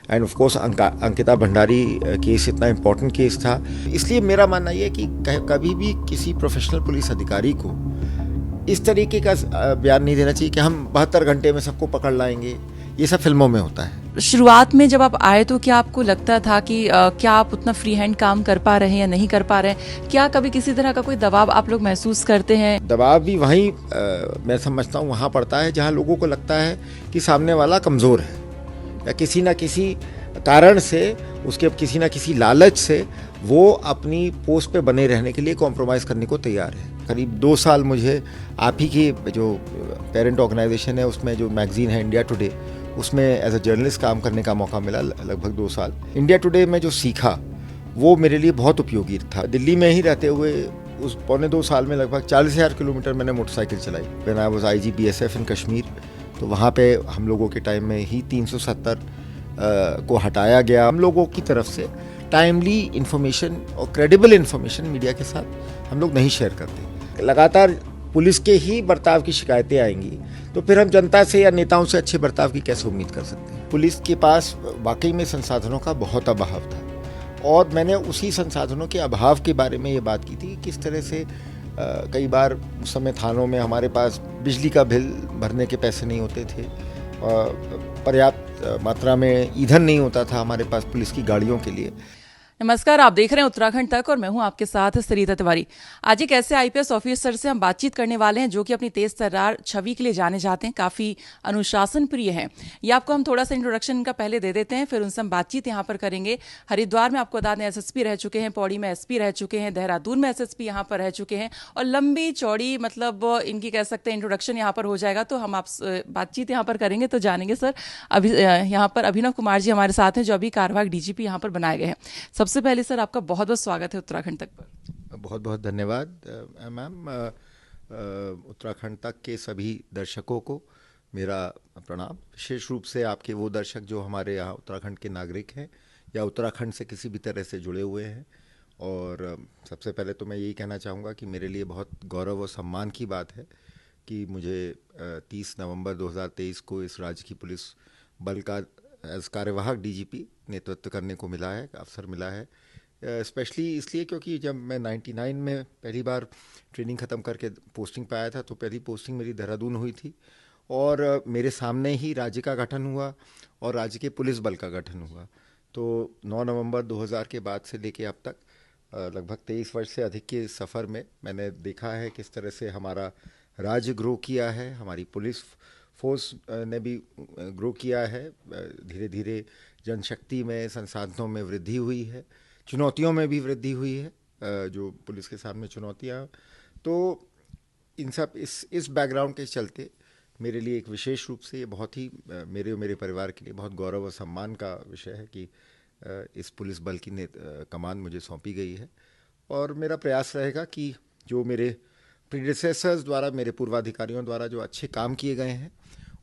End of course Ankita Bhandari case इतना important case था, इसलिए मेरा मानना ये है कि कभी भी किसी प्रोफेशनल पुलिस अधिकारी को इस तरीके का बयान नहीं देना चाहिए कि हम 72 घंटे में सबको पकड़ लाएंगे। ये सब फिल्मों में होता है। शुरुआत में जब आप आए तो क्या आपको लगता था कि क्या आप उतना फ्री हैंड काम कर पा रहे हैं या नहीं कर पा रहे हैं? क्या कभी किसी तरह का कोई दबाव आप लोग महसूस करते हैं? दबाव भी वहीं मैं समझता हूँ वहाँ पड़ता है जहाँ लोगों को लगता है कि सामने वाला कमज़ोर है या किसी ना किसी कारण से, उसके किसी ना किसी लालच से वो अपनी पोस्ट पे बने रहने के लिए कॉम्प्रोमाइज़ करने को तैयार है। करीब 2 साल मुझे आप ही की जो पेरेंट ऑर्गेनाइजेशन है उसमें जो मैगजीन है इंडिया टुडे, उसमें एज अ जर्नलिस्ट काम करने का मौका मिला लगभग 2 साल। इंडिया टुडे में जो सीखा वो मेरे लिए बहुत उपयोगी था। दिल्ली में ही रहते हुए उस 1.25-2 साल में लगभग 40,000 किलोमीटर मैंने मोटरसाइकिल चलाई। When I was IG BSF in Kashmir, तो वहाँ पे हम लोगों के टाइम में ही 370 को हटाया गया। हम लोगों की तरफ से टाइमली इन्फॉर्मेशन और क्रेडिबल इन्फॉर्मेशन मीडिया के साथ हम लोग नहीं शेयर करते। लगातार पुलिस के ही बर्ताव की शिकायतें आएंगी तो फिर हम जनता से या नेताओं से अच्छे बर्ताव की कैसे उम्मीद कर सकते हैं। पुलिस के पास वाकई में संसाधनों का बहुत अभाव था और मैंने उसी संसाधनों के अभाव के बारे में ये बात की थी। किस तरह से कई बार उस समय थानों में हमारे पास बिजली का बिल भरने के पैसे नहीं होते थे, पर्याप्त मात्रा में ईंधन नहीं होता था हमारे पास पुलिस की गाड़ियों के लिए। नमस्कार, आप देख रहे हैं उत्तराखंड तक और मैं हूं आपके साथ सरिता तिवारी। आज एक ऐसे आईपीएस ऑफिसर से हम बातचीत करने वाले हैं जो कि अपनी तेज तर्रार छवि के लिए जाने जाते हैं, काफ़ी अनुशासन प्रिय हैं। ये आपको हम थोड़ा सा इंट्रोडक्शन इनका पहले दे देते हैं, फिर उनसे हम बातचीत यहाँ पर करेंगे। हरिद्वार में आपको बता दें एसएसपी रह चुके हैं, पौड़ी में एसपी रह चुके हैं, देहरादून में एसएसपी यहाँ पर रह चुके हैं और लंबी चौड़ी मतलब इनकी कह सकते हैं इंट्रोडक्शन यहाँ पर हो जाएगा। तो हम आप बातचीत यहाँ पर करेंगे तो जानेंगे। सर अभी यहाँ पर अभिनव कुमार जी हमारे साथ हैं जो अभी कार्यवाहक डीजीपी यहाँ पर बनाए गए हैं। सबसे पहले सर आपका बहुत बहुत स्वागत है उत्तराखंड तक पर। बहुत बहुत धन्यवाद मैम। उत्तराखंड तक के सभी दर्शकों को मेरा प्रणाम, विशेष रूप से आपके वो दर्शक जो हमारे यहाँ उत्तराखंड के नागरिक हैं या उत्तराखंड से किसी भी तरह से जुड़े हुए हैं। और सबसे पहले तो मैं यही कहना चाहूँगा कि मेरे लिए बहुत गौरव और सम्मान की बात है कि मुझे 30 नवंबर 2023 को इस राज्य की पुलिस बल का एज कार्यवाहक डीजीपी नेतृत्व करने को मिला है, अवसर मिला है। स्पेशली इसलिए क्योंकि जब मैं 99 में पहली बार ट्रेनिंग ख़त्म करके पोस्टिंग पे आया था तो पहली पोस्टिंग मेरी देहरादून हुई थी और मेरे सामने ही राज्य का गठन हुआ और राज्य के पुलिस बल का गठन हुआ। तो 9 नवंबर 2000 के बाद से लेके अब तक लगभग 23 वर्ष से अधिक के सफ़र में मैंने देखा है किस तरह से हमारा राज्य ग्रो किया है, हमारी पुलिस फोर्स ने भी ग्रो किया है। धीरे धीरे जनशक्ति में, संसाधनों में वृद्धि हुई है, चुनौतियों में भी वृद्धि हुई है, जो पुलिस के सामने चुनौतियाँ। तो इन सब इस बैकग्राउंड के चलते मेरे लिए एक विशेष रूप से ये बहुत ही मेरे और मेरे परिवार के लिए बहुत गौरव और सम्मान का विषय है कि इस पुलिस बल की कमान मुझे सौंपी गई है। और मेरा प्रयास रहेगा कि जो मेरे प्रीडिसेसर्स द्वारा, मेरे पूर्वाधिकारियों द्वारा जो अच्छे काम किए गए हैं,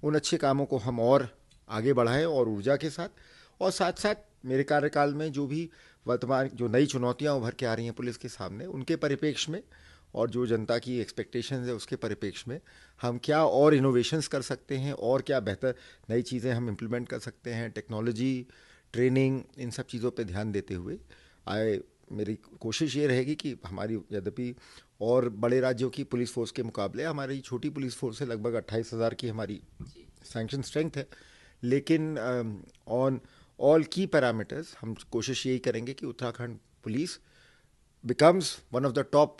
उन अच्छे कामों को हम और आगे बढ़ाएं और ऊर्जा के साथ, और साथ साथ मेरे कार्यकाल में जो भी वर्तमान जो नई चुनौतियां उभर के आ रही हैं पुलिस के सामने, उनके परिप्रेक्ष्य में और जो जनता की एक्सपेक्टेशंस है उसके परिप्रेक्ष्य में हम क्या और इनोवेशंस कर सकते हैं और क्या बेहतर नई चीज़ें हम इम्प्लीमेंट कर सकते हैं, टेक्नोलॉजी, ट्रेनिंग, इन सब चीज़ों पे ध्यान देते हुए मेरी कोशिश ये रहेगी कि हमारी, यद्यपि और बड़े राज्यों की पुलिस फोर्स के मुकाबले हमारी छोटी पुलिस फोर्स है, लगभग 28,000 की हमारी सैंक्शन स्ट्रेंथ है, लेकिन ऑन ऑल की पैरामीटर्स हम कोशिश यही करेंगे कि Uttarakhand police becomes one of the top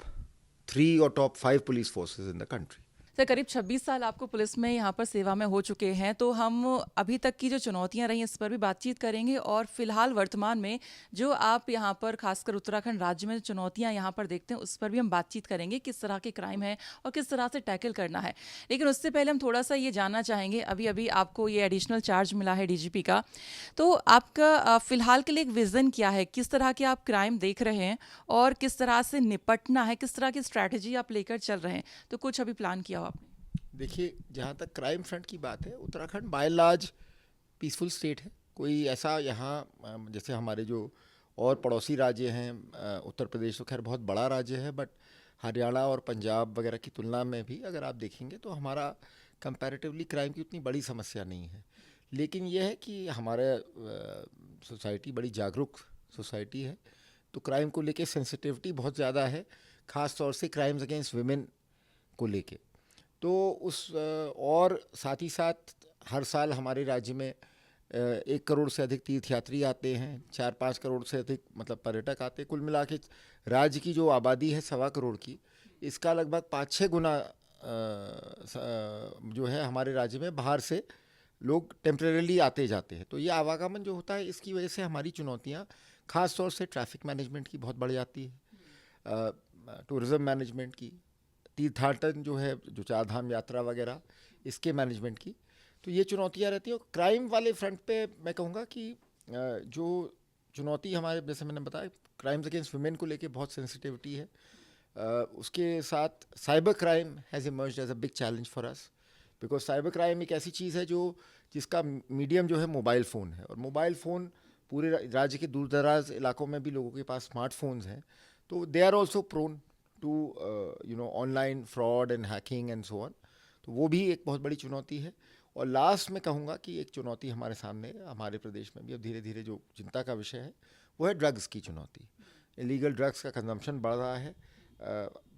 3 और top 5 police forces in the country. Sir करीब 26 साल आपको पुलिस में यहाँ पर सेवा में हो चुके हैं, तो हम अभी तक की जो चुनौतियाँ रही इस पर भी बातचीत करेंगे और फिलहाल वर्तमान में जो आप यहाँ पर खासकर उत्तराखंड राज्य में चुनौतियाँ यहाँ पर देखते हैं उस पर भी हम बातचीत करेंगे, किस तरह के क्राइम है और किस तरह से टैकल करना है। लेकिन उससे पहले हम थोड़ा सा ये जानना चाहेंगे, अभी अभी आपको ये एडिशनल चार्ज मिला है डीजीपी का, तो आपका फिलहाल के लिए एक विज़न क्या है, किस तरह के आप क्राइम देख रहे हैं और किस तरह से निपटना है, किस तरह की स्ट्रैटेजी आप लेकर चल रहे हैं? तो कुछ अभी प्लान किया हो आपने? देखिए, जहाँ तक क्राइम फ्रंट की बात है, Uttarakhand by large peaceful state है। कोई ऐसा यहाँ जैसे हमारे जो और पड़ोसी राज्य हैं, उत्तर प्रदेश तो खैर बहुत बड़ा राज्य है, बट हरियाणा और पंजाब वगैरह की तुलना में भी अगर आप देखेंगे तो हमारा कंपैरेटिवली क्राइम की उतनी बड़ी समस्या नहीं है। लेकिन यह है कि हमारा सोसाइटी बड़ी जागरूक सोसाइटी है, तो क्राइम को लेके सेंसिटिविटी बहुत ज़्यादा है, ख़ास तौर से क्राइम्स अगेंस्ट वुमेन को लेके। तो और साथ ही साथ हर साल हमारे राज्य में 1 करोड़ से अधिक तीर्थयात्री आते हैं, 4-5 करोड़ से अधिक मतलब पर्यटक आते हैं। कुल मिला के राज्य की जो आबादी है 1.25 करोड़ की, इसका लगभग 5-6 गुना जो है हमारे राज्य में बाहर से लोग टेम्परेली आते जाते हैं। तो ये आवागमन जो होता है, इसकी वजह से हमारी चुनौतियाँ ख़ास तौर से ट्रैफिक मैनेजमेंट की बहुत बढ़ जाती है, टूरिज़्म मैनेजमेंट की, तीर्थाटन जो है, जो 4 धाम यात्रा वगैरह, इसके मैनेजमेंट की। तो ये चुनौतियाँ रहती हैं। क्राइम वाले फ्रंट पे मैं कहूँगा कि जो चुनौती हमारे, जैसे मैंने बताया, क्राइम्स अगेंस्ट वुमेन को लेके बहुत सेंसिटिविटी है। उसके साथ cyber crime has emerged as a big challenge for us, because cyber crime एक ऐसी चीज़ है जिसका मीडियम जो है मोबाइल फ़ोन है, और मोबाइल फ़ोन पूरे राज्य के दूर दराज इलाकों में भी लोगों के पास स्मार्टफोन्स हैं, तो they are also prone to online fraud and hacking and so on. तो वो भी एक बहुत बड़ी चुनौती है। और लास्ट में कहूँगा कि एक चुनौती हमारे सामने, हमारे प्रदेश में भी अब धीरे धीरे जो चिंता का विषय है, वो है ड्रग्स की चुनौती। इलीगल ड्रग्स का कंजम्पशन बढ़ रहा है।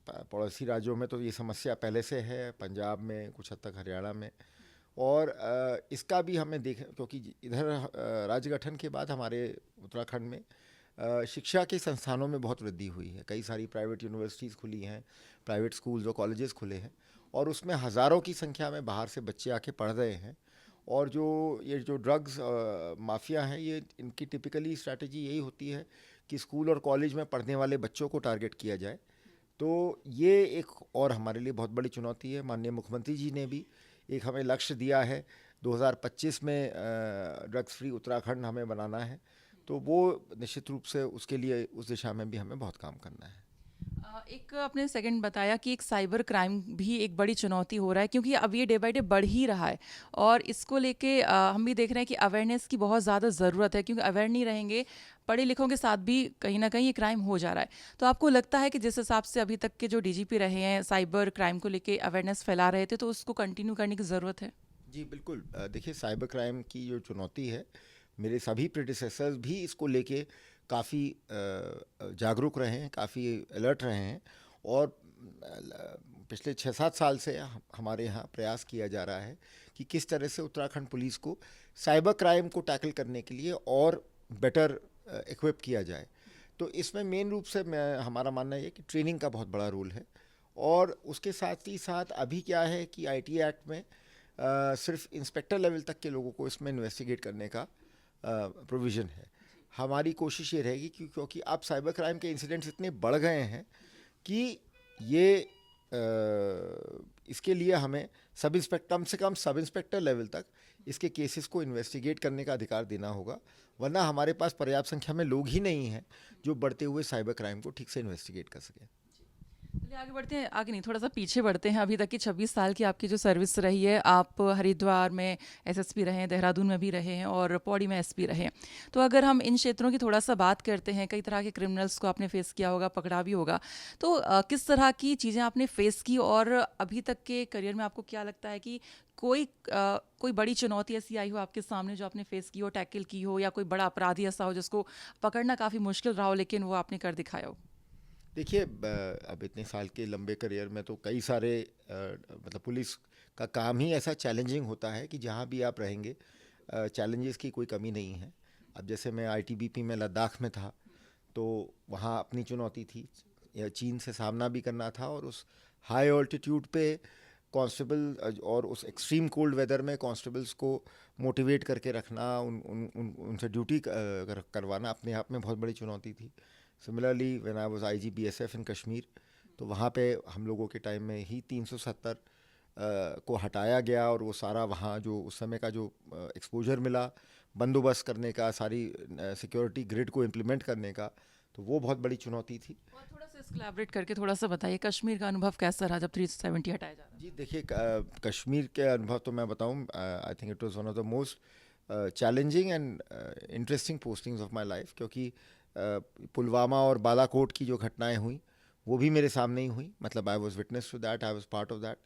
पड़ोसी राज्यों में तो ये समस्या पहले से है, पंजाब में, कुछ हद तक हरियाणा में, और इसका भी हमें क्योंकि इधर राज्य गठन के बाद हमारे उत्तराखंड में शिक्षा के संस्थानों में बहुत वृद्धि हुई है। कई सारी प्राइवेट यूनिवर्सिटीज़ खुली हैं, प्राइवेट स्कूल्स और कॉलेजेस खुले हैं, और उसमें हज़ारों की संख्या में बाहर से बच्चे आके पढ़ रहे हैं। और ये जो ड्रग्स माफिया हैं, ये इनकी टिपिकली स्ट्रैटेजी यही होती है कि स्कूल और कॉलेज में पढ़ने वाले बच्चों को टारगेट किया जाए। तो ये एक और हमारे लिए बहुत बड़ी चुनौती है। माननीय मुख्यमंत्री जी ने भी एक हमें लक्ष्य दिया है, 2025 में ड्रग्स फ्री उत्तराखंड हमें बनाना है। तो वो निश्चित रूप से उसके लिए उस दिशा में भी हमें बहुत काम करना है। एक आपने सेकंड बताया कि एक साइबर क्राइम भी एक बड़ी चुनौती हो रहा है, क्योंकि अब ये डे बाई डे बढ़ ही रहा है, और इसको लेके हम भी देख रहे हैं कि अवेयरनेस की बहुत ज़्यादा ज़रूरत है, क्योंकि अवेयर नहीं रहेंगे पढ़े लिखों के साथ भी कहीं ना कहीं ये क्राइम हो जा रहा है। तो आपको लगता है कि जिस हिसाब से अभी तक के जो डीजीपी रहे हैं साइबर क्राइम को लेके अवेयरनेस फैला रहे थे, तो उसको कंटिन्यू करने की ज़रूरत है? जी बिल्कुल। देखिए, साइबर क्राइम की जो चुनौती है, मेरे सभी प्रेडिसेसर्स भी इसको लेके काफ़ी जागरूक रहे हैं, काफ़ी अलर्ट रहे हैं, और पिछले 6-7 साल से हमारे यहाँ प्रयास किया जा रहा है कि किस तरह से उत्तराखंड पुलिस को साइबर क्राइम को टैकल करने के लिए और बेटर इक्विप किया जाए। तो इसमें मेन रूप से हमारा मानना ये कि ट्रेनिंग का बहुत बड़ा रोल है, और उसके साथ ही साथ अभी क्या है कि आईटी एक्ट में सिर्फ इंस्पेक्टर लेवल तक के लोगों को इसमें इन्वेस्टिगेट करने का प्रोविज़न है। हमारी कोशिश ये रहेगी क्योंकि अब साइबर क्राइम के इंसिडेंट्स इतने बढ़ गए हैं कि ये इसके लिए हमें कम से कम सब इंस्पेक्टर लेवल तक इसके केसेस को इन्वेस्टिगेट करने का अधिकार देना होगा, वरना हमारे पास पर्याप्त संख्या में लोग ही नहीं हैं जो बढ़ते हुए साइबर क्राइम को ठीक से इन्वेस्टिगेट कर सकें। चलिए आगे बढ़ते हैं, आगे नहीं थोड़ा सा पीछे बढ़ते हैं। अभी तक की 26 साल की आपकी जो सर्विस रही है, आप हरिद्वार में एसएसपी रहे हैं, देहरादून में भी रहे हैं, और पौड़ी में एसपी रहे हैं। तो अगर हम इन क्षेत्रों की थोड़ा सा बात करते हैं, कई तरह के क्रिमिनल्स को आपने फेस किया होगा, पकड़ा भी होगा, तो किस तरह की चीज़ें आपने फेस की, और अभी तक के करियर में आपको क्या लगता है कि कोई बड़ी चुनौती ऐसी आई हो आपके सामने जो आपने फेस की हो, टैकल की हो, या कोई बड़ा अपराधी ऐसा हो जिसको पकड़ना काफ़ी मुश्किल रहा हो लेकिन वो आपने कर दिखाया हो? देखिए, अब इतने साल के लंबे करियर में तो कई सारे मतलब पुलिस का काम ही ऐसा चैलेंजिंग होता है कि जहाँ भी आप रहेंगे चैलेंजेस की कोई कमी नहीं है। अब जैसे मैं आईटीबीपी में लद्दाख में था, तो वहाँ अपनी चुनौती थी, चीन से सामना भी करना था, और उस हाई ऑल्टीट्यूड पे कांस्टेबल और उस एक्सट्रीम कोल्ड वेदर में कांस्टेबल्स को मोटिवेट करके रखना, उनसे ड्यूटी करवाना अपने आप में बहुत बड़ी चुनौती थी। Similarly when I was IG BSF in Kashmir, तो वहाँ पे हम लोगों के टाइम में ही 370 को हटाया गया, और वो सारा वहाँ जो उस समय का जो एक्सपोजर मिला बंदोबस्त करने का, सारी सिक्योरिटी ग्रिड को इम्प्लीमेंट करने का, तो वो बहुत बड़ी चुनौती थी। और थोड़ा सा कोलैबोरेट करके थोड़ा सा बताइए, कश्मीर का अनुभव कैसा रहा जब 370 हटाया जा रहा? जी देखिए, कश्मीर के अनुभव तो मैं बताऊँ, I think it was one of the most challenging and interesting postings of my life, क्योंकि पुलवामा और बालाकोट की जो घटनाएं हुई वो भी मेरे सामने ही हुई। मतलब I was witness to that, I was part of that.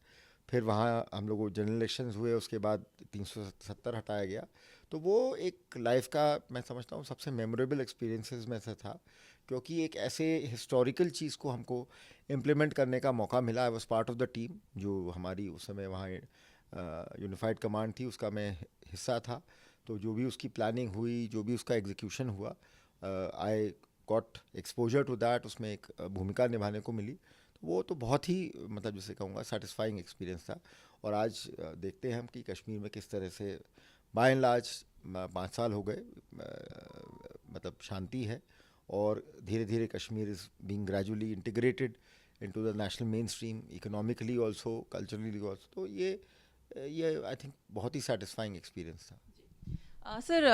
फिर वहाँ हम लोग जनरल इलेक्शंस हुए, उसके बाद 370 हटाया गया। तो वो एक लाइफ का मैं समझता हूँ सबसे मेमोरेबल एक्सपीरियंसेस में से था, क्योंकि एक ऐसे हिस्टोरिकल चीज़ को हमको इम्प्लीमेंट करने का मौका मिला। I was part of the team जो हमारी उस समय वहाँ यूनिफाइड कमांड थी, उसका मैं हिस्सा था। तो जो भी उसकी प्लानिंग हुई, जो भी उसका एग्जीक्यूशन हुआ, I got exposure to that, उसमें एक भूमिका निभाने को मिली। तो वो तो बहुत ही मतलब जैसे कहूँगा सेटिस्फाइंग एक्सपीरियंस था। और आज देखते हैं हम कि कश्मीर में किस तरह से बाय एंड लार्ज 5 साल हो गए, मतलब शांति है, और धीरे धीरे Kashmir is being gradually integrated into the national main stream, economically also, culturally also. तो ये आई थिंक बहुत ही सेटिस्फाइंग एक्सपीरियंस था। सर,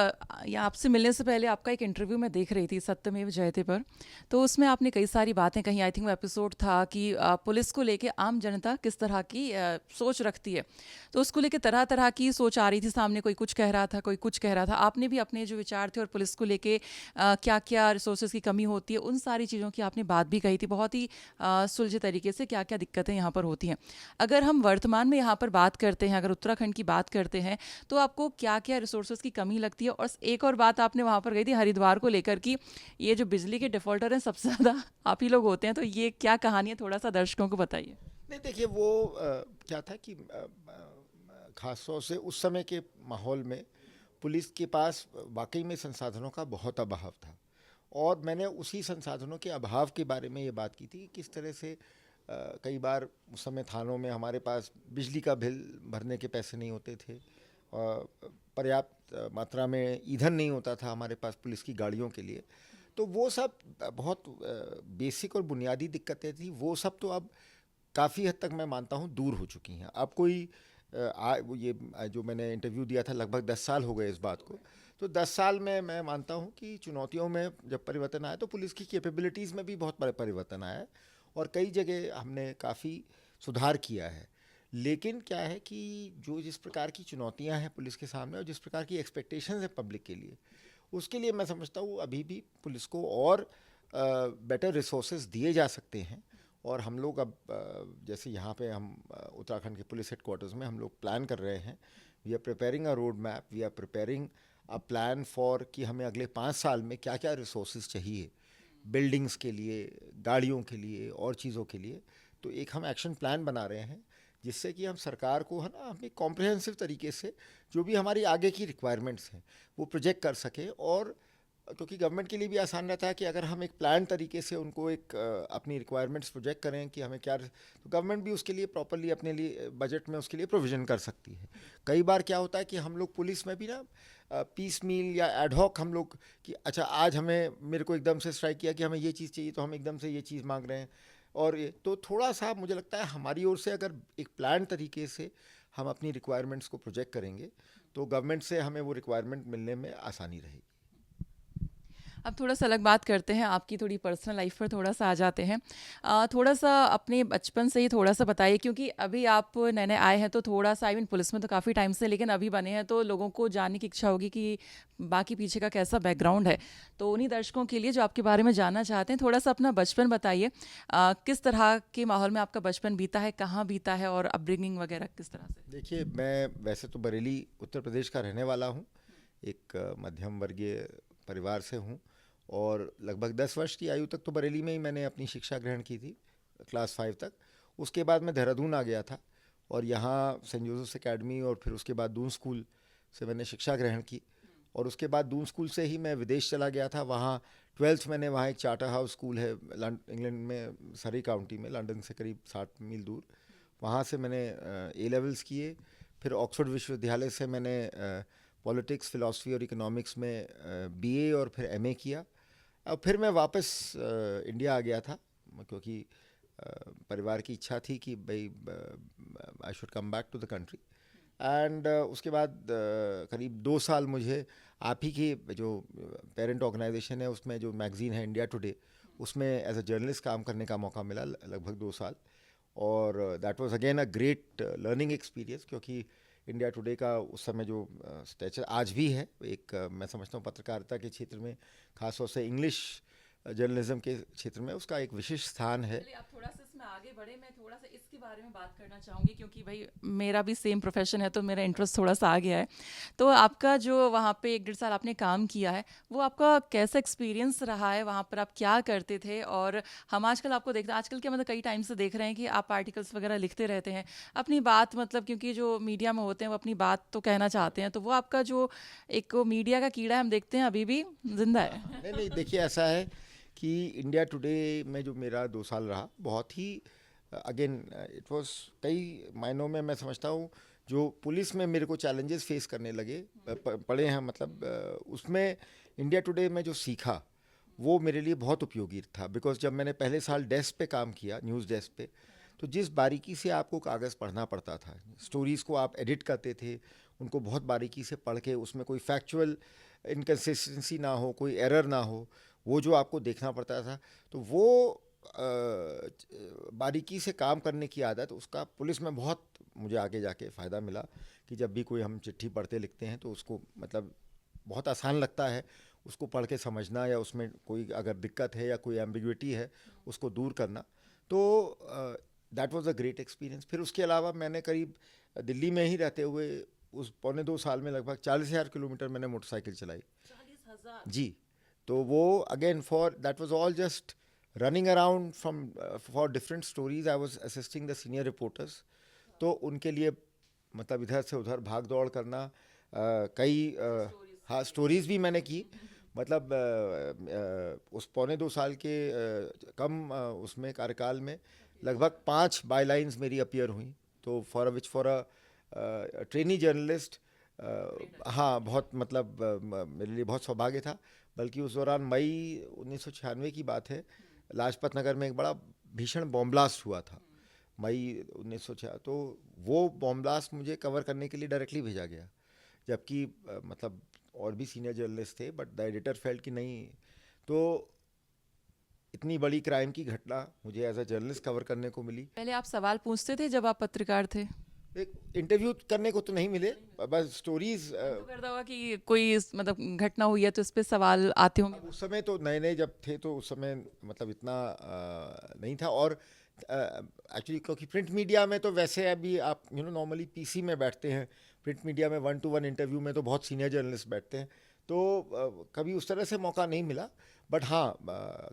ये आपसे मिलने से पहले आपका एक इंटरव्यू मैं देख रही थी सत्यमेव जयते पर। तो उसमें आपने कई सारी बातें कही। आई थिंक वो एपिसोड था कि पुलिस को लेके आम जनता किस तरह की सोच रखती है। तो उसको लेके तरह तरह की सोच आ रही थी सामने, कोई कुछ कह रहा था, कोई कुछ कह रहा था। आपने भी अपने जो विचार थे और पुलिस को लेके क्या क्या रिसोर्सेज की कमी होती है, उन सारी चीज़ों की आपने बात भी कही थी बहुत ही सुलझे तरीके से, क्या क्या दिक्कतें यहाँ पर होती हैं। अगर हम वर्तमान में यहाँ पर बात करते हैं, अगर उत्तराखंड की बात करते हैं, तो आपको क्या क्या रिसोर्सेज की कमी लगती है? और एक और बात आपने वहाँ पर कही थी हरिद्वार को लेकर कि ये जो बिजली के डिफॉल्टर हैं सबसे ज़्यादा आप ही लोग होते हैं। तो ये क्या कहानी है, थोड़ा सा दर्शकों को बताइए। नहीं, देखिए वो क्या था कि खास तौर से उस समय के माहौल में पुलिस के पास वाकई में संसाधनों का बहुत अभाव था। और मैंने उसी संसाधनों के अभाव के बारे में ये बात की थी कि किस तरह से कई बार उस समय थानों में हमारे पास बिजली का बिल भरने के पैसे नहीं होते थे, पर्याप्त मात्रा में ईंधन नहीं होता था हमारे पास पुलिस की गाड़ियों के लिए। तो वो सब बहुत बेसिक और बुनियादी दिक्कतें थी। वो सब तो अब काफ़ी हद तक मैं मानता हूँ दूर हो चुकी हैं। अब कोई वो ये जो मैंने इंटरव्यू दिया था, लगभग 10 साल हो गए इस बात को। तो 10 साल में मैं मानता हूँ कि चुनौतियों में जब परिवर्तन आया तो पुलिस की कैपेबिलिटीज़ में भी बहुत बड़ा परिवर्तन आया है, और कई जगह हमने काफ़ी सुधार किया है। लेकिन क्या है कि जो जिस प्रकार की चुनौतियां हैं पुलिस के सामने और जिस प्रकार की एक्सपेक्टेशंस है पब्लिक के लिए, उसके लिए मैं समझता हूँ अभी भी पुलिस को और बेटर रिसोर्सेज दिए जा सकते हैं। और हम लोग अब जैसे यहाँ पे हम उत्तराखंड के पुलिस हेडक्वार्टर्स में हम लोग प्लान कर रहे हैं। We are preparing a road map, we are preparing a plan for कि हमें अगले 5 साल में क्या क्या रिसोर्सेज चाहिए, बिल्डिंग्स के लिए, गाड़ियों के लिए और चीज़ों के लिए। तो एक हम एक्शन प्लान बना रहे हैं जिससे कि हम सरकार को है ना, हम एक कॉम्प्रिहेंसिव तरीके से जो भी हमारी आगे की रिक्वायरमेंट्स हैं वो प्रोजेक्ट कर सकें। और क्योंकि गवर्नमेंट के लिए भी आसान रहता है कि अगर हम एक प्लान तरीके से उनको एक अपनी रिक्वायरमेंट्स प्रोजेक्ट करें कि हमें क्या, तो गवर्नमेंट भी उसके लिए प्रॉपरली अपने लिए बजट में उसके लिए प्रोविज़न कर सकती है। कई बार क्या होता है कि हम लोग पुलिस में भी ना पीस मील या एडहॉक हम लोग कि अच्छा आज हमें मेरे को एकदम से स्ट्राइक किया कि हमें ये चीज़ चाहिए तो हम एकदम से ये चीज़ मांग रहे हैं। और ये तो थोड़ा सा मुझे लगता है हमारी ओर से अगर एक प्लान तरीके से हम अपनी रिक्वायरमेंट्स को प्रोजेक्ट करेंगे तो गवर्नमेंट से हमें वो रिक्वायरमेंट मिलने में आसानी रहेगी। अब थोड़ा सा अलग बात करते हैं, आपकी थोड़ी पर्सनल लाइफ पर थोड़ा सा आ जाते हैं। थोड़ा सा अपने बचपन से ही थोड़ा सा बताइए, क्योंकि अभी आप नए नए आए हैं तो थोड़ा सा, आई मीन पुलिस में तो काफ़ी टाइम से, लेकिन अभी बने हैं तो लोगों को जानने की इच्छा होगी कि बाकी पीछे का कैसा बैकग्राउंड है। तो उन्हीं दर्शकों के लिए जो आपके बारे में जानना चाहते हैं, थोड़ा सा अपना बचपन बताइए। किस तरह के माहौल में आपका बचपन बीता है, कहाँ बीता है, और अपब्रिंगिंग वगैरह किस तरह से? देखिए, मैं वैसे तो बरेली उत्तर प्रदेश का रहने वाला हूँ, एक मध्यम वर्गीय परिवार से हूँ, और लगभग 10 वर्ष की आयु तक तो बरेली में ही मैंने अपनी शिक्षा ग्रहण की थी, क्लास 5 तक। उसके बाद मैं देहरादून आ गया था और यहाँ सेंट जोसेफ्स एकेडमी और फिर उसके बाद दून स्कूल से मैंने शिक्षा ग्रहण की। और उसके बाद दून स्कूल से ही मैं विदेश चला गया था। वहाँ 12th मैंने, वहाँ एक चार्टर हाउस स्कूल है इंग्लैंड में, सरी काउंटी में, लंदन से करीब 60 मील दूर। वहाँ से मैंने ए लेवल्स किए। फिर ऑक्सफोर्ड विश्वविद्यालय से मैंने पॉलिटिक्स, फिलॉसफी और इकोनॉमिक्स में बीए और फिर एमए किया। अब फिर मैं वापस इंडिया आ गया था, क्योंकि परिवार की इच्छा थी कि भाई I should come back to the country. And उसके बाद करीब 2 साल मुझे आप ही की जो पेरेंट ऑर्गेनाइजेशन है उसमें, जो मैगज़ीन है इंडिया टुडे, उसमें एज अ जर्नलिस्ट काम करने का मौका मिला, लगभग 2 साल। और that was again a great learning experience, क्योंकि इंडिया टुडे का उस समय जो स्टेचर आज भी है, एक मैं समझता हूँ पत्रकारिता के क्षेत्र में, खासतौर से इंग्लिश जर्नलिज्म के क्षेत्र में, उसका एक विशेष स्थान है। चलिए, आप थोड़ा सा इसमें आगे बढ़े मैं थोड़ा सा इसके बारे में बात करना चाहूँगी, क्योंकि भाई मेरा भी सेम प्रोफेशन है तो मेरा इंटरेस्ट थोड़ा सा आ गया है। तो आपका जो वहाँ पे 1 डेढ़ साल आपने काम किया है, वो आपका कैसा एक्सपीरियंस रहा है? वहाँ पर आप क्या करते थे? और हम आजकल आपको देखते हैं, आजकल क्या मतलब कई टाइम से देख रहे हैं कि आप आर्टिकल्स वगैरह लिखते रहते हैं अपनी बात, मतलब क्योंकि जो मीडिया में होते हैं वो अपनी बात तो कहना चाहते हैं, तो वो आपका जो एक वो मीडिया का कीड़ा है, हम देखते हैं अभी भी जिंदा है। नहीं नहीं, देखिए ऐसा है कि इंडिया टुडे में जो मेरा 2 साल रहा, बहुत ही अगेन इट वाज कई मायनों में मैं समझता हूँ जो पुलिस में मेरे को चैलेंजेस फेस करने लगे पड़े हैं, मतलब उसमें इंडिया टुडे में जो सीखा वो मेरे लिए बहुत उपयोगी था। बिकॉज जब मैंने पहले साल डेस्क पे काम किया, न्यूज़ डेस्क पे, तो जिस बारीकी से आपको कागज़ पढ़ना पड़ता था, स्टोरीज़ को आप एडिट करते थे, उनको बहुत बारीकी से पढ़ के उसमें कोई फैक्चुअल इनकन्सिस्टेंसी ना हो, कोई एरर ना हो, वो जो आपको देखना पड़ता था, तो वो बारीकी से काम करने की आदत, उसका पुलिस में बहुत मुझे आगे जाके फ़ायदा मिला कि जब भी कोई हम चिट्ठी पढ़ते लिखते हैं तो उसको मतलब बहुत आसान लगता है उसको पढ़ के समझना, या उसमें कोई अगर दिक्कत है या कोई एम्बिग्विटी है उसको दूर करना। तो that was a great experience. फिर उसके अलावा मैंने करीब दिल्ली में ही रहते हुए उस 1.25 साल में लगभग 40,000 किलोमीटर मैंने मोटरसाइकिल चलाई। 40,000? जी। तो वो again for that was all just running around from for different stories. I was assisting the senior reporters, तो उनके लिए मतलब इधर से उधर भाग दौड़ करना, कई हाँ स्टोरीज़ भी मैंने की। मतलब उस 1.25 साल के कम उसमें कार्यकाल में लगभग 5 बायलाइंस मेरी अपीयर हुई। तो फॉर अ ट्रेनी जर्नलिस्ट हाँ बहुत मतलब मेरे लिए बहुत सौभाग्य था। बल्कि उस दौरान मई 1996 की बात है, लाजपत नगर में एक बड़ा भीषण बॉम्ब ब्लास्ट हुआ था, मई 1906। तो वो बॉम्ब ब्लास्ट मुझे कवर करने के लिए डायरेक्टली भेजा गया, जबकि मतलब और भी सीनियर जर्नलिस्ट थे, बट द एडिटर फेल्ट कि नहीं, तो इतनी बड़ी क्राइम की घटना मुझे एज अ जर्नलिस्ट कवर करने को मिली। पहले आप सवाल पूछते थे जब आप पत्रकार थे? एक इंटरव्यू करने को तो नहीं मिले, बस स्टोरीज। तो करता होगा कि कोई मतलब घटना हुई है तो इस पे सवाल आते होंगे। उस समय तो नए नए जब थे तो उस समय मतलब इतना नहीं था। और एक्चुअली क्योंकि प्रिंट मीडिया में तो वैसे अभी आप नॉर्मली पीसी में बैठते हैं, प्रिंट मीडिया में 1-to-1 इंटरव्यू में तो बहुत सीनियर जर्नलिस्ट बैठते हैं, तो कभी उस तरह से मौका नहीं मिला। बट हाँ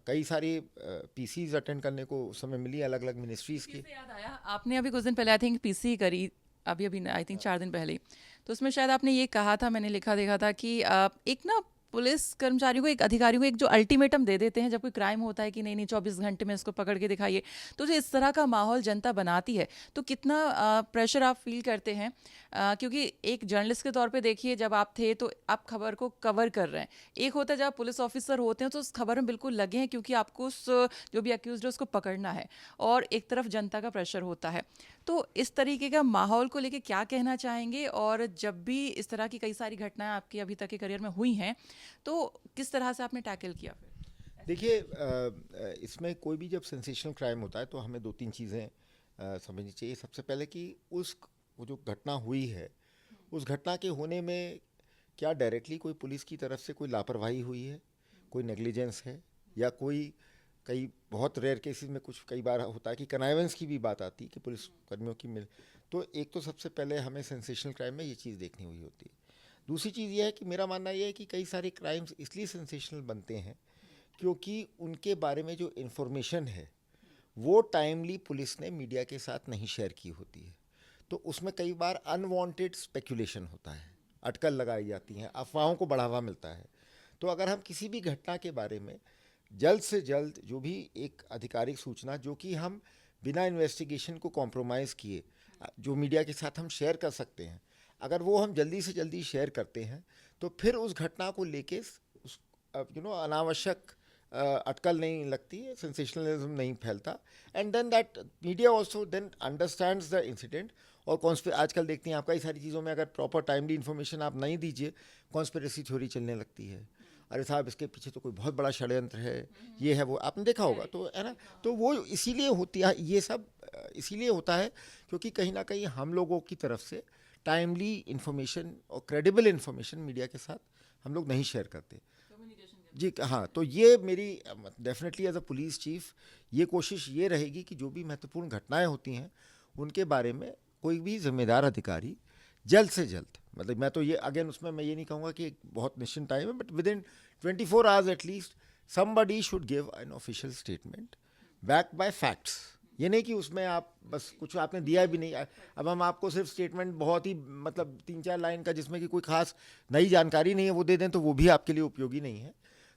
कई सारी पीसीज अटेंड करने को उस समय मिली, अलग अलग मिनिस्ट्रीज़ की। याद आया, आपने अभी कुछ दिन पहले आई थिंक पीसी करी, अभी अभी आई थिंक 4 दिन पहले, तो उसमें शायद आपने ये कहा था, मैंने लिखा देखा था कि एक ना पुलिस कर्मचारी को, एक अधिकारी को एक जो अल्टीमेटम दे देते हैं जब कोई क्राइम होता है कि नहीं नहीं 24 घंटे में इसको पकड़ के दिखाइए, तो जो इस तरह का माहौल जनता बनाती है, तो कितना प्रेशर आप फील करते हैं? क्योंकि एक जर्नलिस्ट के तौर पे देखिए, जब आप थे तो आप खबर को कवर कर रहे हैं, एक होता है जब आप पुलिस ऑफिसर होते हैं तो उस खबर में बिल्कुल लगे हैं क्योंकि आपको उस जो भी अक्यूज है उसको पकड़ना है, और एक तरफ जनता का प्रेशर होता है। तो इस तरीके का माहौल को लेके क्या कहना चाहेंगे? और जब भी इस तरह की कई सारी घटनाएं आपके अभी तक के करियर में हुई हैं, तो किस तरह से आपने टैकल किया फिर? देखिए इसमें कोई भी जब सेंसेशनल क्राइम होता है तो हमें 2-3 चीज़ें समझनी चाहिए। सबसे पहले कि वो जो घटना हुई है, उस घटना के होने में क्या डायरेक्टली कोई पुलिस की तरफ से कोई लापरवाही हुई है, कोई नेग्लिजेंस है, या कोई कई बहुत रेयर केसेस में कुछ कई बार होता है कि कनाइवेंस की भी बात आती है कि पुलिस कर्मियों की मिल। तो एक तो सबसे पहले हमें सेंसेशनल क्राइम में ये चीज़ देखनी हुई होती है। दूसरी चीज़ ये है कि मेरा मानना ये है कि कई सारे क्राइम्स इसलिए सेंसेशनल बनते हैं क्योंकि उनके बारे में जो इन्फॉर्मेशन है वो टाइमली पुलिस ने मीडिया के साथ नहीं शेयर की होती है। तो उसमें कई बार अनवांटेड स्पेकुलेशन होता है, अटकल लगाई जाती हैं, अफवाहों को बढ़ावा मिलता है। तो अगर हम किसी भी घटना के बारे में जल्द से जल्द जो भी एक आधिकारिक सूचना, जो कि हम बिना इन्वेस्टिगेशन को कॉम्प्रोमाइज़ किए जो मीडिया के साथ हम शेयर कर सकते हैं, अगर वो हम जल्दी से जल्दी शेयर करते हैं तो फिर उस घटना को लेके उस अनावश्यक अटकल नहीं लगती है, सेंसेशनलिज्म नहीं फैलता, and then that media also then understands the incident. और आजकल देखते हैं आप कई सारी चीज़ों में अगर प्रॉपर टाइमली इन्फॉर्मेशन आप नहीं दीजिए, कॉन्स्पिरेसी थ्योरी चलने लगती है, अरे साहब इसके पीछे तो कोई बहुत बड़ा षड्यंत्र है, ये है वो, आपने देखा होगा, तो है ना। तो वो इसीलिए होती है, ये सब इसीलिए होता है क्योंकि कहीं ना कहीं हम लोगों की तरफ से टाइमली इन्फॉर्मेशन और क्रेडिबल इन्फॉर्मेशन मीडिया के साथ हम लोग नहीं शेयर करते। जी हाँ, तो ये मेरी definitely as a police chief ये कोशिश ये रहेगी कि जो भी महत्वपूर्ण घटनाएं होती हैं उनके बारे में कोई भी जिम्मेदार अधिकारी जल्द से जल्द, मतलब मैं तो ये अगेन उसमें मैं ये नहीं कहूँगा कि एक बहुत निश्चित टाइम है, but with in 24 hours at least somebody should give an official statement backed by facts। ये नहीं कि उसमें आप बस कुछ आपने दिया भी नहीं, अब हम आपको सिर्फ स्टेटमेंट बहुत ही मतलब 3-4 लाइन का जिसमें कि कोई खास नई जानकारी नहीं है वो दे दें तो वो भी आपके लिए उपयोगी नहीं है।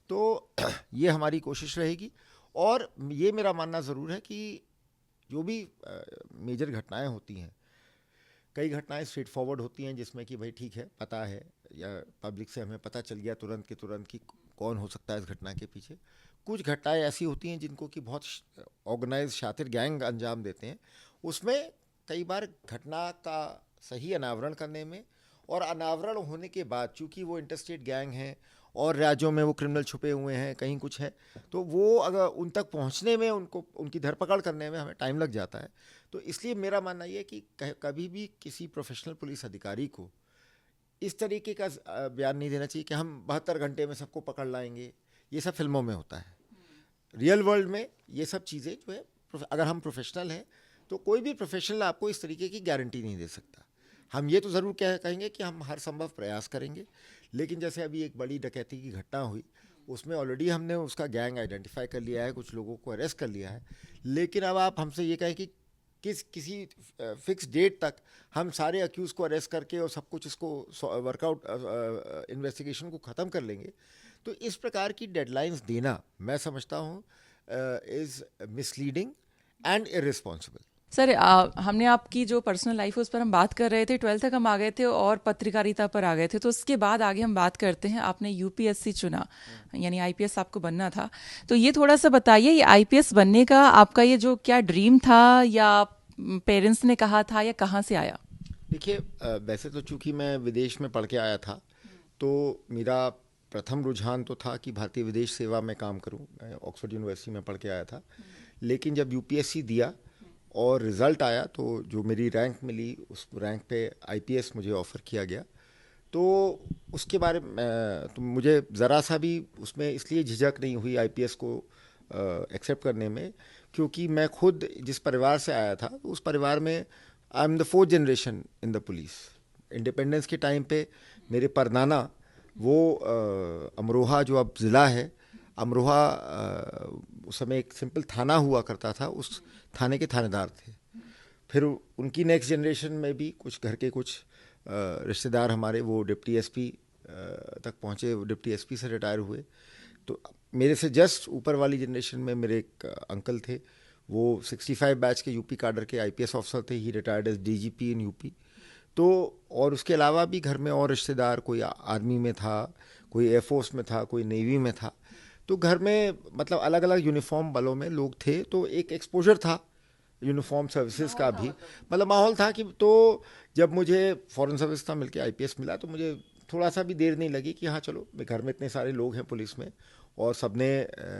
तो ये हमारी कोशिश रहेगी। और ये मेरा मानना ज़रूर है कि जो भी मेजर घटनाएं होती हैं, कई घटनाएं स्ट्रेट फॉरवर्ड होती हैं जिसमें कि भाई ठीक है पता है या पब्लिक से हमें पता चल गया तुरंत के तुरंत कि कौन हो सकता है इस घटना के पीछे। कुछ घटनाएं ऐसी होती हैं जिनको कि बहुत ऑर्गेनाइज शातिर गैंग अंजाम देते हैं, उसमें कई बार घटना का सही अनावरण करने में और अनावरण होने के बाद चूंकि वो इंटरस्टेट गैंग हैं और राज्यों में वो क्रिमिनल छुपे हुए हैं, कहीं कुछ है, तो वो अगर उन तक पहुंचने में उनको उनकी धरपकड़ करने में हमें टाइम लग जाता है। तो इसलिए मेरा मानना ये है कि कभी भी किसी प्रोफेशनल पुलिस अधिकारी को इस तरीके का बयान नहीं देना चाहिए कि हम 72 घंटे में सबको पकड़ लाएंगे। ये सब फिल्मों में होता है, रियल वर्ल्ड में ये सब चीज़ें जो है, अगर हम प्रोफेशनल हैं तो कोई भी प्रोफेशनल आपको इस तरीके की गारंटी नहीं दे सकता। हम ये तो ज़रूर कहेंगे कि हम हर संभव प्रयास करेंगे, लेकिन जैसे अभी एक बड़ी डकैती की घटना हुई उसमें ऑलरेडी हमने उसका गैंग आइडेंटिफाई कर लिया है, कुछ लोगों को अरेस्ट कर लिया है, लेकिन अब आप हमसे ये कहें कि किसी फिक्स डेट तक हम सारे अक्यूज़ को अरेस्ट करके और सब कुछ इसको वर्कआउट इन्वेस्टिगेशन को ख़त्म कर लेंगे, तो इस प्रकार की डेडलाइंस देना मैं समझता हूँ is misleading and irresponsible. Sir, हमने आपकी जो पर्सनल लाइफ है उस पर हम बात कर रहे थे, 12th तक हम आ गए थे और पत्रकारिता पर आ गए थे, तो उसके बाद आगे हम बात करते हैं। आपने यूपीएससी चुना, यानी आईपीएस आपको बनना था, तो ये थोड़ा सा बताइए, ये आईपीएस बनने का आपका ये जो क्या ड्रीम था या पेरेंट्स ने कहा था या कहाँ से आया? देखिए, वैसे तो चूंकि मैं विदेश में पढ़ के आया था तो मेरा प्रथम रुझान तो था कि भारतीय विदेश सेवा में काम करूं। मैं ऑक्सफोर्ड यूनिवर्सिटी में पढ़ के आया था, लेकिन जब यूपीएससी दिया और रिज़ल्ट आया तो जो मेरी रैंक मिली उस रैंक पे आईपीएस मुझे ऑफ़र किया गया। तो उसके बारे में तो मुझे ज़रा सा भी उसमें इसलिए झिझक नहीं हुई आईपीएस को एक्सेप्ट करने में, क्योंकि मैं खुद जिस परिवार से आया था उस परिवार में I am the 4th generation in the police. Independence के टाइम पे मेरे परनाना वो अमरोहा जो अब ज़िला है, अमरोहा उस समय एक सिंपल थाना हुआ करता था, उस थाने के थानेदार थे। फिर उनकी नेक्स्ट जनरेशन में भी कुछ घर के कुछ रिश्तेदार हमारे वो डिप्टी एसपी तक पहुँचे, डिप्टी एसपी से रिटायर हुए। तो मेरे से जस्ट ऊपर वाली जनरेशन में मेरे एक अंकल थे, वो 65 बैच के यूपी काडर के आईपीएस ऑफिसर थे, he retired as DGP in UP. तो और उसके अलावा भी घर में और रिश्तेदार, कोई आर्मी में था, कोई एयरफोर्स में था, कोई नेवी में था, तो घर में मतलब अलग अलग यूनिफॉर्म बलों में लोग थे, तो एक एक्सपोजर था यूनिफॉर्म सर्विसेज का भी, मतलब माहौल था कि। तो जब मुझे फॉरेन सर्विस का मिलके आईपीएस मिला तो मुझे थोड़ा सा भी देर नहीं लगी कि हाँ चलो, घर में इतने सारे लोग हैं पुलिस में और सबने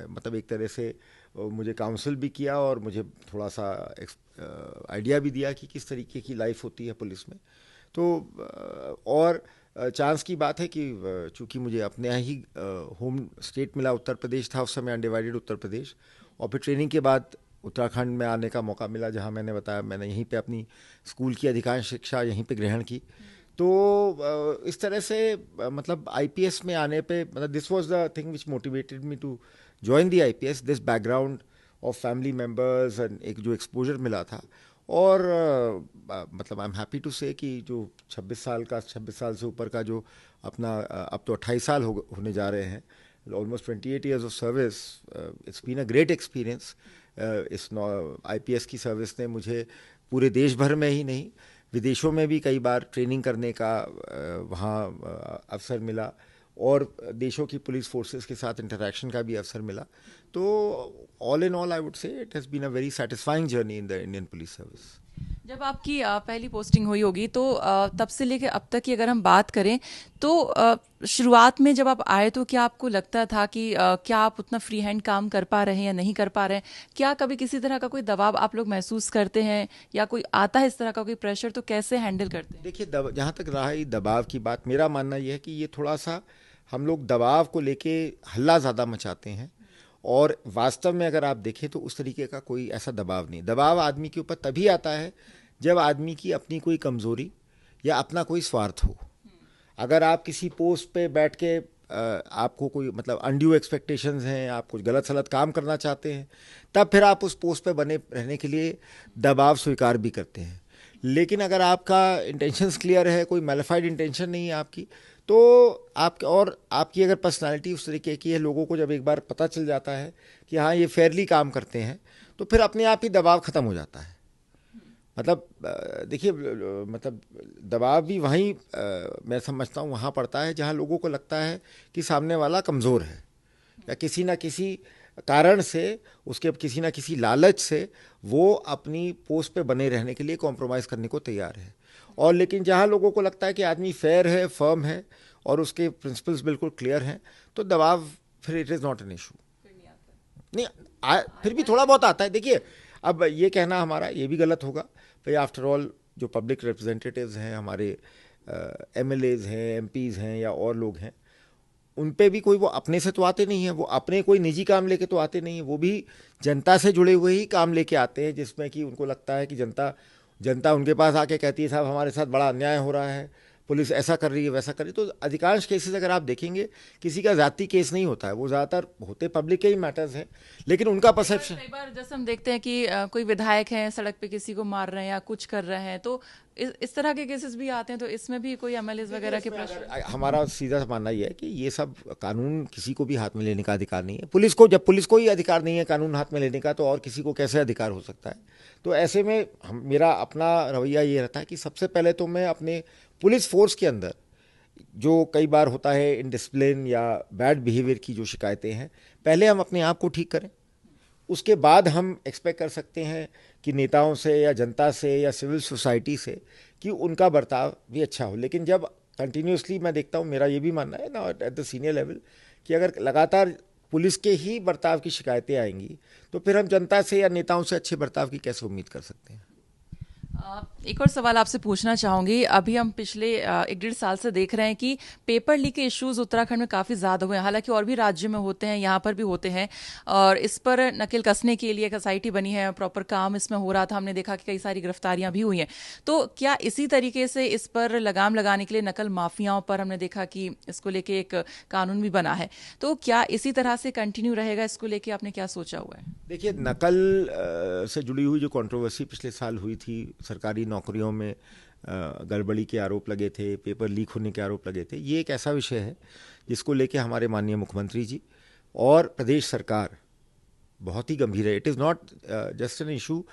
मतलब एक तरह से मुझे काउंसिल भी किया और मुझे थोड़ा सा आइडिया भी दिया कि किस तरीके की लाइफ होती है पुलिस में। तो और चांस की बात है कि चूंकि मुझे अपने यहाँ ही होम स्टेट मिला, उत्तर प्रदेश था उस समय, अनडिवाइडेड उत्तर प्रदेश, और फिर ट्रेनिंग के बाद उत्तराखंड में आने का मौका मिला, जहाँ मैंने बताया मैंने यहीं पे अपनी स्कूल की अधिकांश शिक्षा यहीं पे ग्रहण की। तो इस तरह से मतलब आईपीएस में आने पे मतलब this was the thing which motivated me to join the IPS, this background of family members and एक जो एक्सपोजर मिला था। और मतलब आई एम हैप्पी टू से कि जो 26 साल से ऊपर का जो अपना अब तो 28 साल होने जा रहे हैं, almost 28 years of service, it's been a great experience. इस आईपीएस की सर्विस ने मुझे पूरे देश भर में ही नहीं, विदेशों में भी कई बार ट्रेनिंग करने का वहाँ अवसर मिला और देशों की पुलिस फोर्सेस के साथ इंटरेक्शन का भी अवसर मिला। तो all in all I would say it has been a very satisfying journey in the Indian police service. जब आपकी पहली पोस्टिंग हुई होगी तो तब से लेकर अब तक की अगर हम बात करें तो शुरुआत में जब आप आए तो क्या आपको लगता था कि क्या आप उतना फ्री हैंड काम कर पा रहे हैं या नहीं कर पा रहे हैं? क्या कभी किसी तरह का कोई दबाव आप लोग महसूस करते हैं या कोई आता है इस तरह का कोई प्रेशर, तो कैसे हैंडल करते हैं? देखिए, जहाँ तक रहा है दबाव की बात, मेरा मानना यह है कि ये थोड़ा सा हम लोग दबाव को लेके हल्ला ज़्यादा मचाते हैं, और वास्तव में अगर आप देखें तो उस तरीके का कोई ऐसा दबाव नहीं। दबाव आदमी के ऊपर तभी आता है जब आदमी की अपनी कोई कमज़ोरी या अपना कोई स्वार्थ हो। अगर आप किसी पोस्ट पे बैठ के आपको कोई मतलब अनड्यू एक्सपेक्टेशंस हैं, आप कुछ गलत सलत काम करना चाहते हैं, तब फिर आप उस पोस्ट पे बने रहने के लिए दबाव स्वीकार भी करते हैं। लेकिन अगर आपका इंटेंशंस क्लियर है, कोई मैलिफाइड इंटेंशन नहीं है आपकी, तो आप और आपकी अगर पर्सनालिटी उस तरीके की है, लोगों को जब एक बार पता चल जाता है कि हाँ ये फेयरली काम करते हैं, तो फिर अपने आप ही दबाव ख़त्म हो जाता है। मतलब देखिए, मतलब दबाव भी वहीं मैं समझता हूँ वहाँ पड़ता है जहाँ लोगों को लगता है कि सामने वाला कमज़ोर है, या किसी ना किसी कारण से, उसके किसी ना किसी लालच से वो अपनी पोस्ट पे बने रहने के लिए कॉम्प्रोमाइज़ करने को तैयार है। और लेकिन जहाँ लोगों को लगता है कि आदमी फेयर है, फर्म है और उसके प्रिंसिपल्स बिल्कुल क्लियर हैं, तो दबाव फिर it is not an issue. नहीं फिर भी थोड़ा बहुत आता है। देखिए, अब ये कहना हमारा ये भी गलत होगा भाई, आफ्टर ऑल जो पब्लिक रिप्रेजेंटेटिव्स हैं, हमारे एमएलएज हैं, एमपीज़ हैं या और लोग हैं, उन पे भी कोई वो अपने से तो आते नहीं हैं, वो अपने कोई निजी काम लेके तो आते नहीं हैं, वो भी जनता से जुड़े हुए ही काम लेके आते हैं, जिसमें कि उनको लगता है कि जनता उनके पास आके कहती है साहब हमारे साथ बड़ा अन्याय हो रहा है, पुलिस ऐसा कर रही है, वैसा कर रही है। तो अधिकांश केसेस अगर आप देखेंगे किसी का ज़ाती केस नहीं होता है, वो ज़्यादातर होते पब्लिक के ही मैटर्स हैं, लेकिन उनका परसेप्शन। कई बार जैसे हम देखते हैं कि कोई विधायक हैं सड़क पे किसी को मार रहे हैं या कुछ कर रहे हैं, तो इस तरह के केसेस भी आते हैं, तो इसमें भी कोई एमएलएस वगैरह के प्रश्न। हमारा सीधा मानना ये है कि ये सब कानून किसी को भी हाथ में लेने का अधिकार नहीं है। पुलिस को, जब पुलिस को ही अधिकार नहीं है कानून हाथ में लेने का, तो और किसी को कैसे अधिकार हो सकता है। तो ऐसे में मेरा अपना रवैया ये रहता है कि सबसे पहले तो मैं अपने पुलिस फोर्स के अंदर जो कई बार होता है इनडिसिप्लिन या बैड बिहेवियर की जो शिकायतें हैं, पहले हम अपने आप को ठीक करें, उसके बाद हम एक्सपेक्ट कर सकते हैं कि नेताओं से या जनता से या सिविल सोसाइटी से कि उनका बर्ताव भी अच्छा हो। लेकिन जब कंटिन्यूसली मैं देखता हूँ, मेरा ये भी मानना है ना एट द सीनियर लेवल, कि अगर लगातार पुलिस के ही बर्ताव की शिकायतें आएंगी, तो फिर हम जनता से या नेताओं से अच्छे बर्ताव की कैसे उम्मीद कर सकते हैं। एक और सवाल आपसे पूछना चाहूंगी। अभी हम पिछले 1-1.5 साल से देख रहे हैं कि पेपर लीक के इश्यूज उत्तराखंड में काफ़ी ज़्यादा हुए हैं, हालांकि और भी राज्यों में होते हैं, यहाँ पर भी होते हैं, और इस पर नकेल कसने के लिए एक एसआईटी बनी है, प्रॉपर काम इसमें हो रहा था, हमने देखा कि कई सारी गिरफ्तारियां भी हुई हैं। तो क्या इसी तरीके से इस पर लगाम लगाने के लिए नकल माफियाओं पर हमने देखा कि इसको लेके एक कानून भी बना है, तो क्या इसी तरह से कंटिन्यू रहेगा? इसको लेके आपने क्या सोचा हुआ है? देखिए, नकल से जुड़ी हुई जो कंट्रोवर्सी पिछले साल हुई थी, सरकारी नौकरियों में गड़बड़ी के आरोप लगे थे, पेपर लीक होने के आरोप लगे थे, ये एक ऐसा विषय है जिसको लेके हमारे माननीय मुख्यमंत्री जी और प्रदेश सरकार बहुत ही गंभीर है। It is not just an issue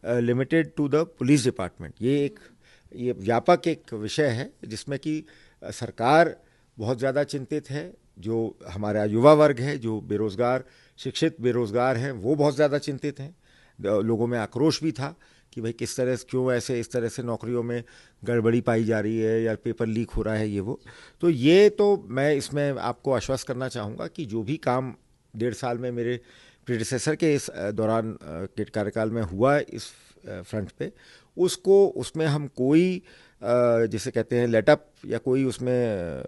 limited to the police department. ये व्यापक एक विषय है जिसमें कि सरकार बहुत ज़्यादा चिंतित है। जो हमारा युवा वर्ग है, जो बेरोज़गार, शिक्षित बेरोज़गार हैं, वो बहुत ज़्यादा चिंतित हैं। लोगों में आक्रोश भी था कि भाई किस तरह से, क्यों ऐसे इस तरह से नौकरियों में गड़बड़ी पाई जा रही है या पेपर लीक हो रहा है, ये वो। तो ये तो मैं इसमें आपको आश्वस्त करना चाहूँगा कि जो भी काम 1.5 साल में मेरे प्रीडिसेसर के इस दौरान के कार्यकाल में हुआ इस फ्रंट पे, उसमें हम कोई जिसे कहते हैं लेटअप या कोई उसमें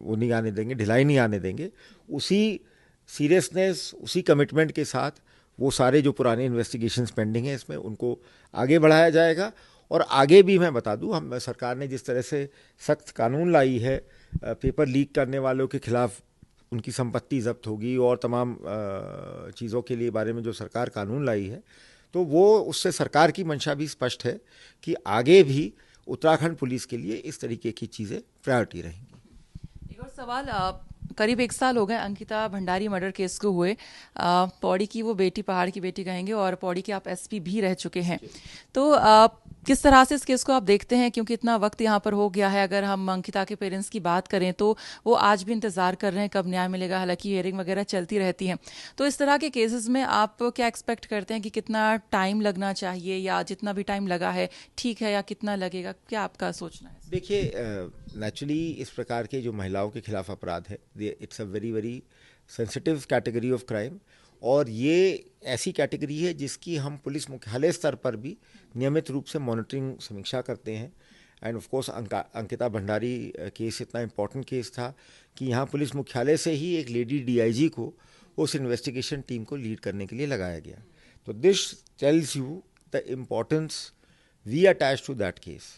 वो नहीं आने देंगे, ढिलाई नहीं आने देंगे। उसी सीरियसनेस, उसी कमिटमेंट के साथ वो सारे जो पुराने इन्वेस्टिगेशंस पेंडिंग हैं इसमें उनको आगे बढ़ाया जाएगा। और आगे भी मैं बता दूं, हम सरकार ने जिस तरह से सख्त कानून लाई है, पेपर लीक करने वालों के खिलाफ उनकी संपत्ति जब्त होगी और तमाम चीज़ों के लिए बारे में जो सरकार कानून लाई है, तो वो उससे सरकार की मंशा भी स्पष्ट है कि आगे भी उत्तराखंड पुलिस के लिए इस तरीके की चीज़ें प्रायोरिटी रहेंगी। एक और सवाल, करीब 1 साल हो गए अंकिता भंडारी मर्डर केस को हुए। पौड़ी की वो बेटी, पहाड़ की बेटी कहेंगे, और पौड़ी के आप एसपी भी रह चुके हैं, तो किस तरह से इस केस को आप देखते हैं? क्योंकि इतना वक्त यहाँ पर हो गया है। अगर हम अंकिता के पेरेंट्स की बात करें तो वो आज भी इंतजार कर रहे हैं कब न्याय मिलेगा, हालांकि हियरिंग वगैरह चलती रहती है। तो इस तरह के केसेस में आप क्या एक्सपेक्ट करते हैं कि कितना टाइम लगना चाहिए, या जितना भी टाइम लगा है ठीक है, या कितना लगेगा? क्या आपका सोचना है? देखिए, नेचुरली इस प्रकार के जो महिलाओं के खिलाफ अपराध है, it's a very very sensitive category of crime, और ये ऐसी कैटेगरी है जिसकी हम पुलिस मुख्यालय स्तर पर भी नियमित रूप से मॉनिटरिंग, समीक्षा करते हैं। End of course Ankita Bhandari case इतना इम्पोर्टेंट केस था कि यहाँ पुलिस मुख्यालय से ही एक लेडी डीआईजी को उस इन्वेस्टिगेशन टीम को लीड करने के लिए लगाया गया। तो this tells you the importance we attach to that case.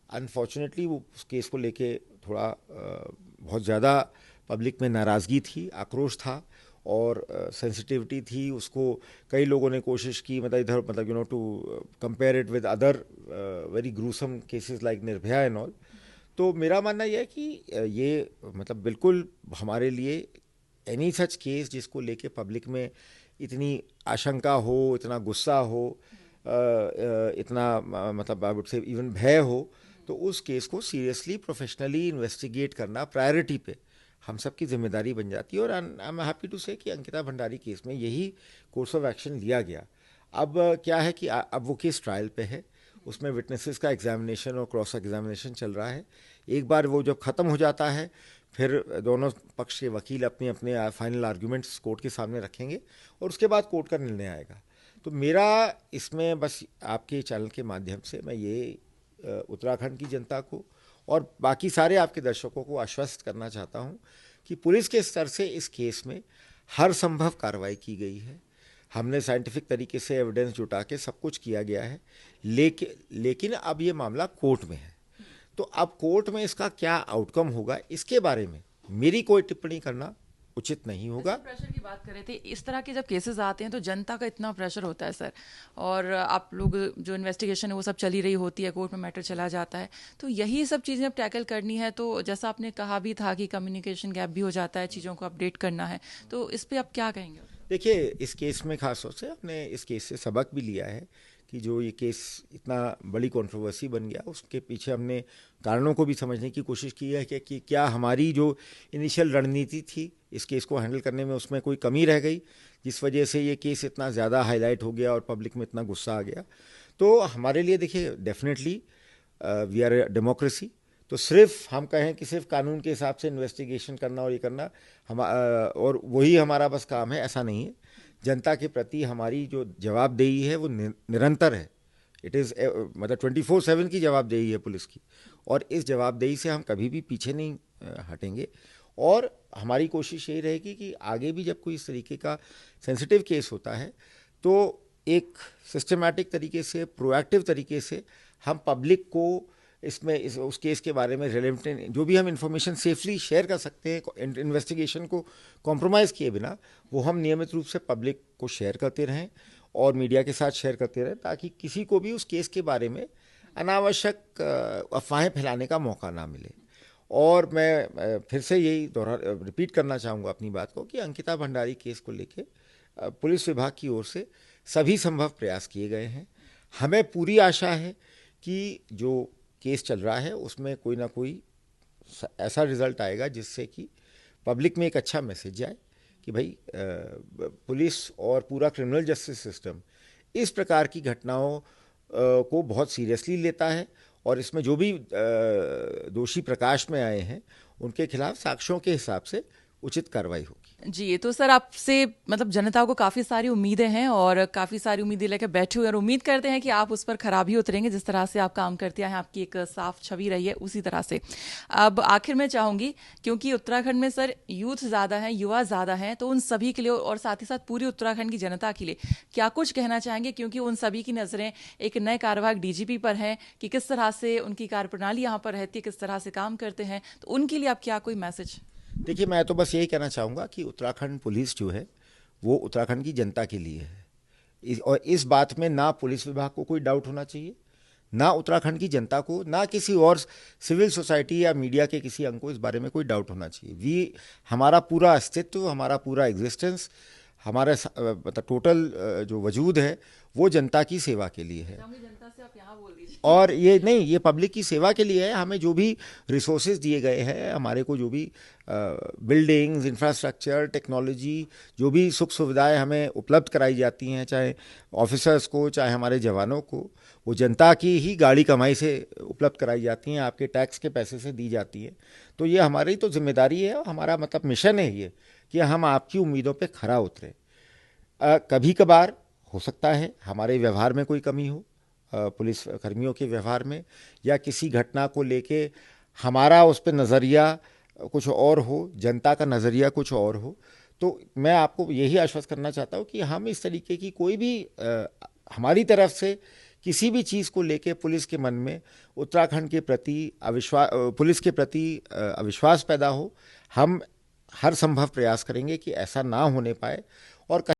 Unfortunately वो उस केस को लेके थोड़ा बहुत ज़्यादा पब्लिक में नाराज़गी थी, आक्रोश था और सेंसिटिविटी थी। उसको कई लोगों ने कोशिश की, मतलब इधर मतलब you know to compare it with other very gruesome cases like Nirbhaya and all. तो मेरा मानना यह है कि ये मतलब बिल्कुल हमारे लिए एनी सच केस जिसको लेके पब्लिक में इतनी आशंका हो, इतना गुस्सा हो, इतना मतलब आई वुड से इवन भय हो, तो उस केस को सीरियसली प्रोफेशनली इन्वेस्टिगेट करना प्रायोरिटी पे हम सब की जिम्मेदारी बन जाती है। और आई एम हैप्पी टू से कि अंकिता भंडारी केस में यही कोर्स ऑफ एक्शन लिया गया। अब क्या है कि अब वो केस ट्रायल पे है, उसमें विटनेसेस का एग्जामिनेशन और क्रॉस एग्जामिनेशन चल रहा है। एक बार वो जब ख़त्म हो जाता है फिर दोनों पक्ष के वकील अपने अपने फाइनल आर्ग्यूमेंट्स कोर्ट के सामने रखेंगे और उसके बाद कोर्ट का निर्णय आएगा। तो मेरा इसमें बस आपके चैनल के माध्यम से मैं ये उत्तराखंड की जनता को और बाकी सारे आपके दर्शकों को आश्वस्त करना चाहता हूं कि पुलिस के स्तर से इस केस में हर संभव कार्रवाई की गई है। हमने साइंटिफिक तरीके से एविडेंस जुटा के सब कुछ किया गया है, लेकिन अब ये मामला कोर्ट में है। तो अब कोर्ट में इसका क्या आउटकम होगा इसके बारे में मेरी कोई टिप्पणी करना उचित नहीं होगा। प्रेशर की बात कर रहे थे, इस तरह के जब केसेस आते हैं तो जनता का इतना प्रेशर होता है सर, और आप लोग जो इन्वेस्टिगेशन है वो सब चली रही होती है, कोर्ट में मैटर चला जाता है, तो यही सब चीज़ें अब टैकल करनी है। तो जैसा आपने कहा भी था कि कम्युनिकेशन गैप भी हो जाता है, चीज़ों को अपडेट करना है, तो इस पर आप क्या कहेंगे? देखिए, इस केस में खास तौर से हमने इस केस से सबक भी लिया है कि जो ये केस इतना बड़ी कंट्रोवर्सी बन गया, उसके पीछे हमने कारणों को भी समझने की कोशिश की है कि क्या हमारी जो इनिशियल रणनीति थी इस केस को हैंडल करने में, उसमें कोई कमी रह गई जिस वजह से ये केस इतना ज़्यादा हाईलाइट हो गया और पब्लिक में इतना गुस्सा आ गया। तो हमारे लिए देखिए, definitely we are a democracy. तो सिर्फ हम कहें कि सिर्फ कानून के हिसाब से इन्वेस्टिगेशन करना और ये करना और वही हमारा बस काम है, ऐसा नहीं है। जनता के प्रति हमारी जो जवाबदेही है वो निरंतर है। इट इज़ मतलब 24/7 की जवाबदेही है पुलिस की, और इस जवाबदेही से हम कभी भी पीछे नहीं हटेंगे। और हमारी कोशिश यही रहेगी कि आगे भी जब कोई इस तरीके का सेंसिटिव केस होता है तो एक सिस्टमैटिक तरीके से, प्रोएक्टिव तरीके से हम पब्लिक को उस केस के बारे में रेलेवेंट जो भी हम इंफॉर्मेशन सेफली शेयर कर सकते हैं, इन्वेस्टिगेशन को कॉम्प्रोमाइज़ किए बिना, वो हम नियमित रूप से पब्लिक को शेयर करते रहें और मीडिया के साथ शेयर करते रहें, ताकि किसी को भी उस केस के बारे में अनावश्यक अफवाहें फैलाने का मौका ना मिले। और मैं फिर से यही रिपीट करना चाहूँगा अपनी बात को कि अंकिता भंडारी केस को लेके पुलिस विभाग की ओर से सभी संभव प्रयास किए गए हैं। हमें पूरी आशा है कि जो केस चल रहा है उसमें कोई ना कोई ऐसा रिजल्ट आएगा जिससे कि पब्लिक में एक अच्छा मैसेज जाए कि भाई पुलिस और पूरा क्रिमिनल जस्टिस सिस्टम इस प्रकार की घटनाओं को बहुत सीरियसली लेता है और इसमें जो भी दोषी प्रकाश में आए हैं उनके खिलाफ साक्ष्यों के हिसाब से उचित कार्रवाई होगी। जी, तो सर आपसे मतलब जनता को काफ़ी सारी उम्मीदें हैं और काफ़ी सारी उम्मीदें लेकर बैठे हुए, और उम्मीद करते हैं कि आप उस पर खराबी उतरेंगे। जिस तरह से आप काम करते हैं, आपकी एक साफ छवि रही है, उसी तरह से। अब आखिर में चाहूँगी, क्योंकि उत्तराखंड में सर यूथ ज़्यादा है, युवा ज़्यादा हैं, तो उन सभी के लिए और साथ ही साथ पूरी उत्तराखंड की जनता के लिए क्या कुछ कहना चाहेंगे? क्योंकि उन सभी की नज़रें एक नए कार्यवाहक डीजीपी पर हैं कि किस तरह से उनकी कार्यप्रणाली यहाँ पर रहती है, किस तरह से काम करते हैं, तो उनके लिए आप क्या कोई मैसेज? देखिए, मैं तो बस यही कहना चाहूँगा कि उत्तराखंड पुलिस जो है वो उत्तराखंड की जनता के लिए है, और इस बात में ना पुलिस विभाग को कोई डाउट होना चाहिए, ना उत्तराखंड की जनता को, ना किसी और सिविल सोसाइटी या मीडिया के किसी अंग को इस बारे में कोई डाउट होना चाहिए। हमारा पूरा अस्तित्व, हमारा पूरा एग्जिस्टेंस, हमारा मतलब टोटल जो वजूद है वो जनता की सेवा के लिए है। जनता से आप यहाँ बोल दीजिए। और ये नहीं, ये पब्लिक की सेवा के लिए है। हमें जो भी रिसोर्सेज दिए गए हैं, हमारे को जो भी बिल्डिंग्स, इंफ्रास्ट्रक्चर, टेक्नोलॉजी, जो भी सुख सुविधाएं हमें उपलब्ध कराई जाती हैं, चाहे ऑफिसर्स को चाहे हमारे जवानों को, वो जनता की ही गाड़ी कमाई से उपलब्ध कराई जाती हैं, आपके टैक्स के पैसे से दी जाती हैं। तो ये हमारी तो जिम्मेदारी है और हमारा मतलब मिशन है ये कि हम आपकी उम्मीदों पर खरा उतरें। कभी कभार हो सकता है हमारे व्यवहार में कोई कमी हो, पुलिस कर्मियों के व्यवहार में, या किसी घटना को लेके हमारा उस पर नज़रिया कुछ और हो, जनता का नज़रिया कुछ और हो, तो मैं आपको यही आश्वस्त करना चाहता हूँ कि हम इस तरीके की कोई भी हमारी तरफ से किसी भी चीज़ को लेके पुलिस के मन में उत्तराखंड के प्रति अविश्वास, पुलिस के प्रति अविश्वास पैदा हो, हम हर संभव प्रयास करेंगे कि ऐसा ना होने पाए। और